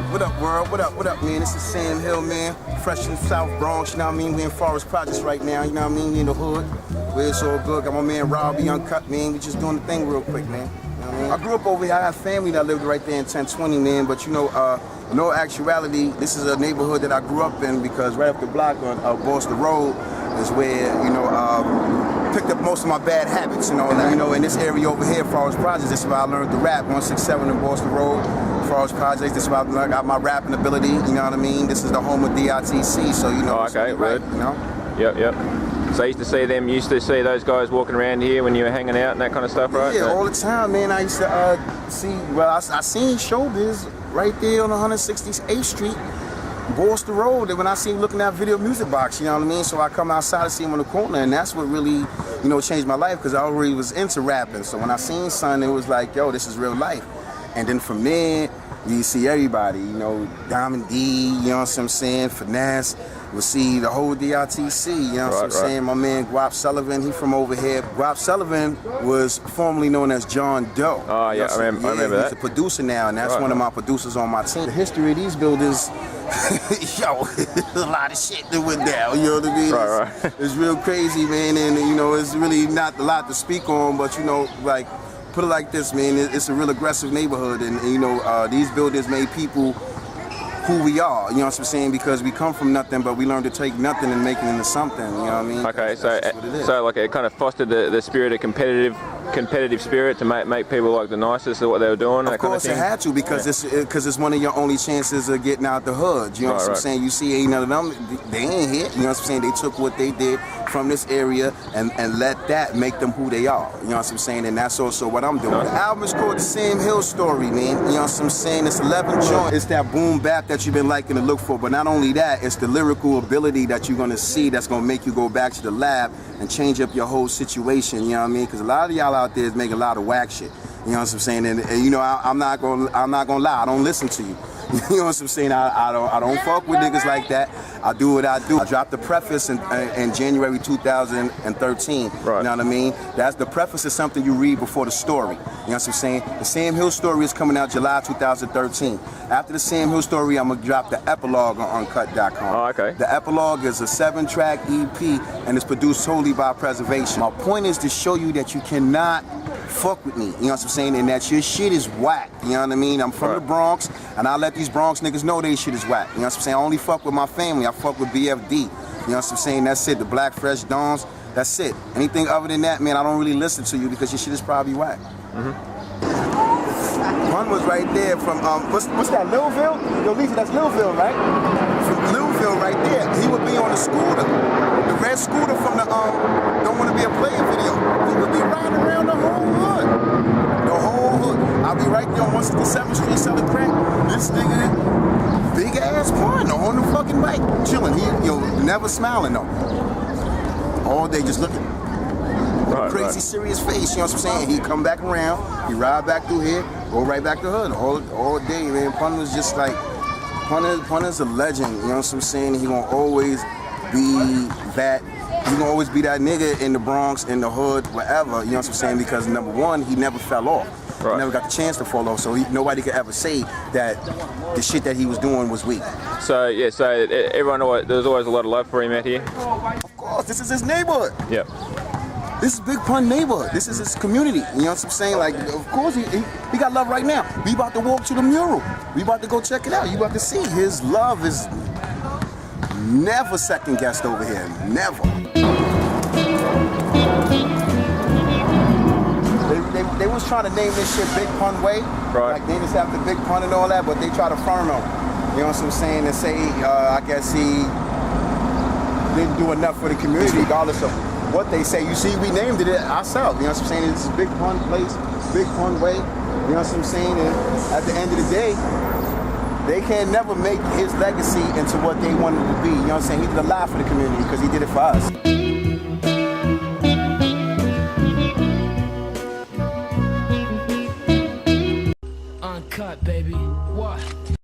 What up, world? What up, man? This is Sam Hill, man. Fresh from South Bronx, you know what I mean? We in Forest Projects right now, you know what I mean? We in the hood, where it's all good. Got my man Robbie Unkut, man. We just doing the thing real quick, man. You know what I mean? I grew up over here. I have family that lived right there in 1020, man. But you know, in all actuality, this is a neighborhood that I grew up in because right up the block on Boston Road is where, you know, picked up most of my bad habits, you know. And, you know, in this area over here, Forest Projects, this is where I learned to rap. 167 in Boston Road. Forest Projects, this is where I got my rapping ability, you know what I mean? This is the home of D.I.T.C, so you know, okay, right, you know? Yep. So you used to see those guys walking around here when you were hanging out and that kind of stuff, right? Yeah, all the time, man. I used to see, well, I seen Showbiz right there on 168th Street, Boston Road, and when I seen him looking at Video Music Box, you know what I mean? So I come outside to see him on the corner, and that's what really, you know, changed my life, because I already was into rapping. So when I seen son, it was like, yo, this is real life. And then from there, you see everybody, you know, Diamond D, you know what I'm saying, Finesse, we'll see the whole D.I.T.C, you know what I'm saying, my man Guap Sullivan, he from over here. Guap Sullivan was formerly known as John Doe. Oh yeah, I remember that. He's a producer now, and that's one of my producers on my team. The history of these buildings, yo, a lot of shit that went down, you know what I mean? Right. It's real crazy, man, and you know, it's really not a lot to speak on, but you know, like, put it like this, man, it's a real aggressive neighborhood, and you know, these buildings made people who we are, you know what I'm saying, because we come from nothing, but we learn to take nothing and make it into something, you know what I mean? Okay, so like it kind of fostered the spirit of competitive spirit to make people like the nicest of what they were doing. Of course, it had to, because it's one of your only chances of getting out the hood. You know what I'm saying? You see, ain't none of them, they ain't here. You know what I'm saying? They took what they did from this area and let that make them who they are. You know what I'm saying? And that's also what I'm doing. The album is called The Sam Hill Story, man. You know what I'm saying? It's 11 joints. It's that boom bap that you've been liking to look for. But not only that, it's the lyrical ability that you're gonna see that's gonna make you go back to the lab and change up your whole situation. You know what I mean? Because a lot of y'all out there is making a lot of whack shit. You know what I'm saying? And you know, I'm not gonna lie. I don't listen to you. You know what I'm saying? I don't fuck with niggas like that. I do what I do. I dropped the preface in January 2013. Right. You know what I mean? That's the preface is something you read before the story. You know what I'm saying? The Sam Hill Story is coming out July 2013. After the Sam Hill Story, I'm gonna drop the epilogue on Unkut.com. Oh, okay. The epilogue is a 7-track EP, and it's produced solely by Preservation. My point is to show you that you cannot fuck with me, you know what I'm saying, and that your shit is whack, you know what I mean? I'm from the Bronx, and I let these Bronx niggas know they shit is whack, you know what I'm saying? I only fuck with my family, I fuck with BFD, you know what I'm saying? That's it, the Black Fresh Dons, that's it. Anything other than that, man, I don't really listen to you because your shit is probably whack. One was right there from, what's that, Lilville? Yo, Lisa, that's Lilville, right? From Lilville right there. He would be on a scooter, the red scooter from the Don't Wanna Be a Player video. He would be riding around the whole hood. The whole hood. I'll be right there on 167th Street selling crack. This nigga, big ass partner on the fucking bike, chilling. He, never smiling though. All day just looking. Crazy serious face, you know what I'm saying? He come back around, he ride back through here, go right back to hood all day, man. Pun was just like, Pun is a legend, you know what I'm saying? He gonna always be that, he gonna always be that nigga in the Bronx, in the hood, wherever, you know what I'm saying? Because number one, he never fell off. He never got the chance to fall off, so nobody could ever say that the shit that he was doing was weak. So yeah, so everyone, there's always a lot of love for him out here? Of course, this is his neighborhood. Yep. This is Big Pun neighborhood. This is his community. You know what I'm saying? Like, of course, he got love right now. We about to walk to the mural. We about to go check it out. You about to see his love is never second guessed over here. Never. They was trying to name this shit Big Pun Way. Like name this after Big Pun and all that, but they try to firm him. You know what I'm saying? And say, I guess he didn't do enough for the community, regardless of what they say. You see, we named it ourselves. You know what I'm saying? It's Big Pun Place, Big Pun Way. You know what I'm saying? And at the end of the day, they can never make his legacy into what they wanted to be. You know what I'm saying? He did a lot for the community because he did it for us.